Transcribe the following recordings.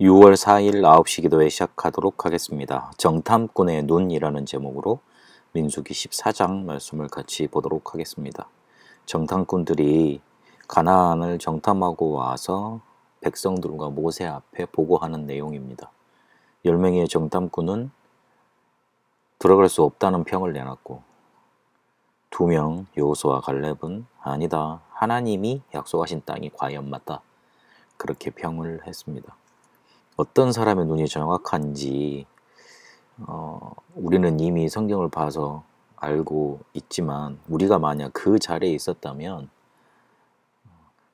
6월 4일 9시 기도회 시작하도록 하겠습니다. 정탐꾼의 눈이라는 제목으로 민수기 14장 말씀을 같이 보도록 하겠습니다. 정탐꾼들이 가나안을 정탐하고 와서 백성들과 모세 앞에 보고하는 내용입니다. 10명의 정탐꾼은 들어갈 수 없다는 평을 내놨고 2명 여호수아와 갈렙은 아니다, 하나님이 약속하신 땅이 과연 맞다, 그렇게 평을 했습니다. 어떤 사람의 눈이 정확한지 우리는 이미 성경을 봐서 알고 있지만, 우리가 만약 그 자리에 있었다면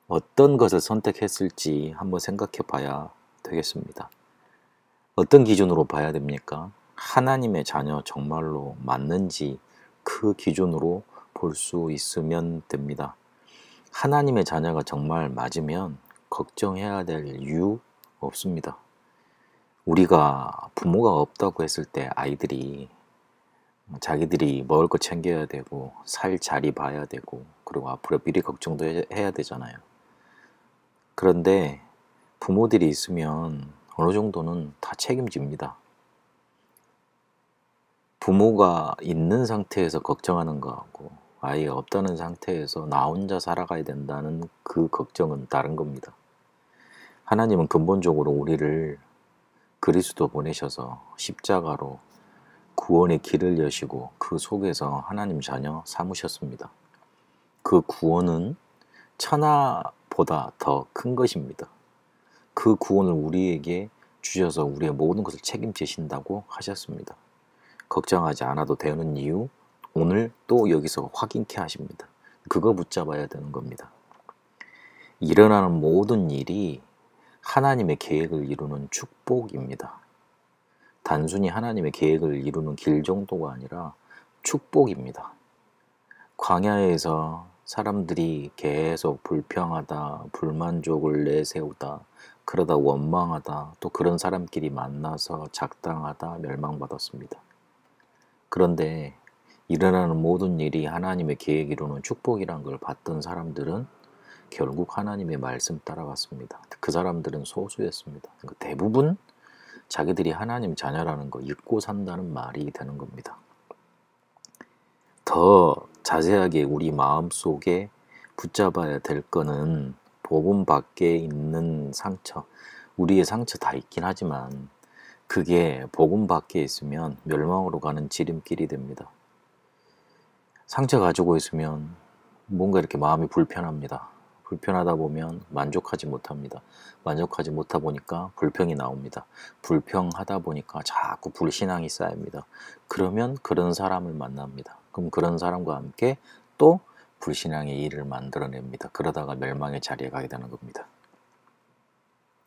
어떤 것을 선택했을지 한번 생각해 봐야 되겠습니다. 어떤 기준으로 봐야 됩니까? 하나님의 자녀 정말로 맞는지 그 기준으로 볼 수 있으면 됩니다. 하나님의 자녀가 정말 맞으면 걱정해야 될 이유 없습니다. 우리가 부모가 없다고 했을 때 아이들이 자기들이 먹을 거 챙겨야 되고 살 자리 봐야 되고 그리고 앞으로 미래 걱정도 해야 되잖아요. 그런데 부모들이 있으면 어느 정도는 다 책임집니다. 부모가 있는 상태에서 걱정하는 거하고 아이가 없다는 상태에서 나 혼자 살아가야 된다는 그 걱정은 다른 겁니다. 하나님은 근본적으로 우리를 그리스도 보내셔서 십자가로 구원의 길을 여시고 그 속에서 하나님 자녀 삼으셨습니다. 그 구원은 천하보다 더 큰 것입니다. 그 구원을 우리에게 주셔서 우리의 모든 것을 책임지신다고 하셨습니다. 걱정하지 않아도 되는 이유, 오늘 또 여기서 확인케 하십니다. 그거 붙잡아야 되는 겁니다. 일어나는 모든 일이 하나님의 계획을 이루는 축복입니다. 단순히 하나님의 계획을 이루는 길 정도가 아니라 축복입니다. 광야에서 사람들이 계속 불평하다, 불만족을 내세우다, 그러다 원망하다, 또 그런 사람끼리 만나서 작당하다 멸망받았습니다. 그런데 일어나는 모든 일이 하나님의 계획 이루는 축복이란 걸 봤던 사람들은 결국 하나님의 말씀 따라갔습니다. 그 사람들은 소수였습니다. 대부분 자기들이 하나님 자녀라는 거 잊고 산다는 말이 되는 겁니다. 더 자세하게 우리 마음속에 붙잡아야 될 거는 복음 밖에 있는 상처, 우리의 상처 다 있긴 하지만 그게 복음 밖에 있으면 멸망으로 가는 지름길이 됩니다. 상처 가지고 있으면 뭔가 이렇게 마음이 불편합니다. 불편하다 보면 만족하지 못합니다. 만족하지 못하다 보니까 불평이 나옵니다. 불평하다 보니까 자꾸 불신앙이 쌓입니다. 그러면 그런 사람을 만납니다. 그럼 그런 사람과 함께 또 불신앙의 일을 만들어냅니다. 그러다가 멸망의 자리에 가게 되는 겁니다.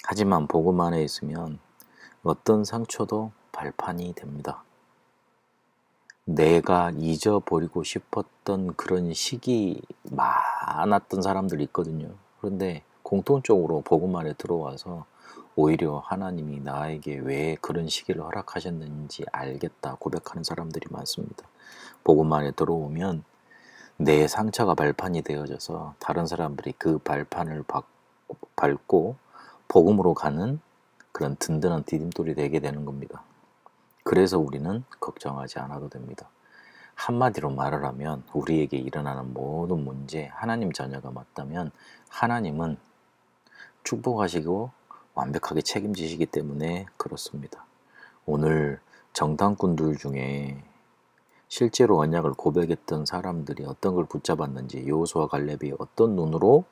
하지만 복음 안에 있으면 어떤 상처도 발판이 됩니다. 내가 잊어버리고 싶었던 그런 시기 많았던 사람들이 있거든요. 그런데 공통적으로 복음 안에 들어와서 오히려 하나님이 나에게 왜 그런 시기를 허락하셨는지 알겠다 고백하는 사람들이 많습니다. 복음 안에 들어오면 내 상처가 발판이 되어져서 다른 사람들이 그 발판을 밟고 복음으로 가는 그런 든든한 디딤돌이 되게 되는 겁니다. 그래서 우리는 걱정하지 않아도 됩니다. 한마디로 말을 하면 우리에게 일어나는 모든 문제, 하나님 자녀가 맞다면 하나님은 축복하시고 완벽하게 책임지시기 때문에 그렇습니다. 오늘 정탐꾼들 중에 실제로 언약을 고백했던 사람들이 어떤 걸 붙잡았는지, 여호수아 갈렙이 어떤 눈으로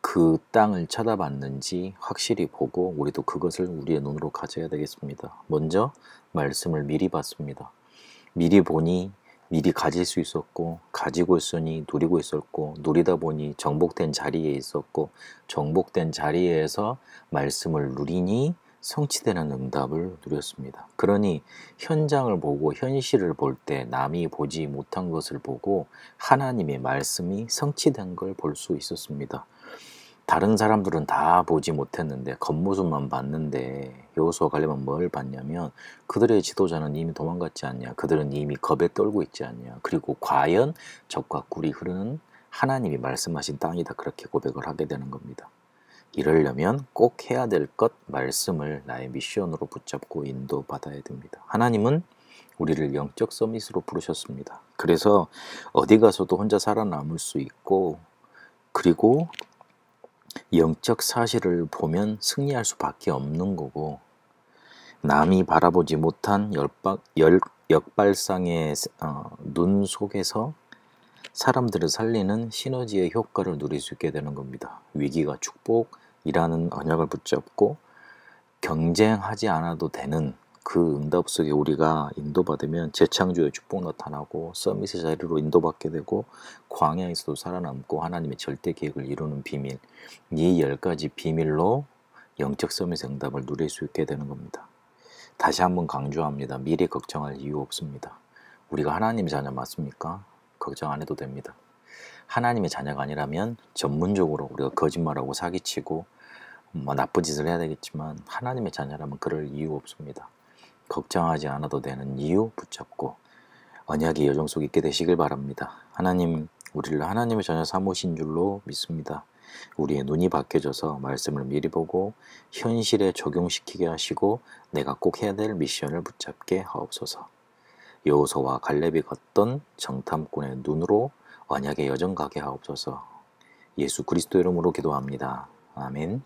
그 땅을 쳐다봤는지 확실히 보고 우리도 그것을 우리의 눈으로 가져야 되겠습니다. 먼저 말씀을 미리 봤습니다. 미리 보니 미리 가질 수 있었고, 가지고 있으니 누리고 있었고, 누리다 보니 정복된 자리에 있었고, 정복된 자리에서 말씀을 누리니 성취되는 응답을 누렸습니다. 그러니 현장을 보고 현실을 볼 때 남이 보지 못한 것을 보고 하나님의 말씀이 성취된 걸 볼 수 있었습니다. 다른 사람들은 다 보지 못했는데 겉모습만 봤는데 여호수아 갈렙은 뭘 봤냐면 그들의 지도자는 이미 도망갔지 않냐, 그들은 이미 겁에 떨고 있지 않냐, 그리고 과연 적과 꿀이 흐르는 하나님이 말씀하신 땅이다, 그렇게 고백을 하게 되는 겁니다. 이러려면 꼭 해야 될 것 말씀을 나의 미션으로 붙잡고 인도받아야 됩니다. 하나님은 우리를 영적 서밋으로 부르셨습니다. 그래서 어디 가서도 혼자 살아남을 수 있고, 그리고 영적 사실을 보면 승리할 수밖에 없는 거고, 남이 바라보지 못한 역발상의 눈 속에서 사람들을 살리는 시너지의 효과를 누릴 수 있게 되는 겁니다. 위기가 축복이라는 언약을 붙잡고 경쟁하지 않아도 되는 그 응답 속에 우리가 인도받으면 재창조의 축복 나타나고 서밋의 자리로 인도받게 되고 광야에서도 살아남고 하나님의 절대 계획을 이루는 비밀, 이 10가지 비밀로 영적 서밋의 응답을 누릴 수 있게 되는 겁니다. 다시 한번 강조합니다. 미래 걱정할 이유 없습니다. 우리가 하나님의 자녀 맞습니까? 걱정 안 해도 됩니다. 하나님의 자녀가 아니라면 전문적으로 우리가 거짓말하고 사기치고 나쁜 짓을 해야 되겠지만, 하나님의 자녀라면 그럴 이유 없습니다. 걱정하지 않아도 되는 이유 붙잡고 언약의 여정 속에 있게 되시길 바랍니다. 하나님, 우리를 하나님의 자녀 삼으신 줄로 믿습니다. 우리의 눈이 밝혀져서 말씀을 미리 보고 현실에 적용시키게 하시고 내가 꼭 해야 될 미션을 붙잡게 하옵소서. 여호수아와 갈렙이 걷던 정탐꾼의 눈으로 언약의 여정 가게 하옵소서. 예수 그리스도 이름으로 기도합니다. 아멘.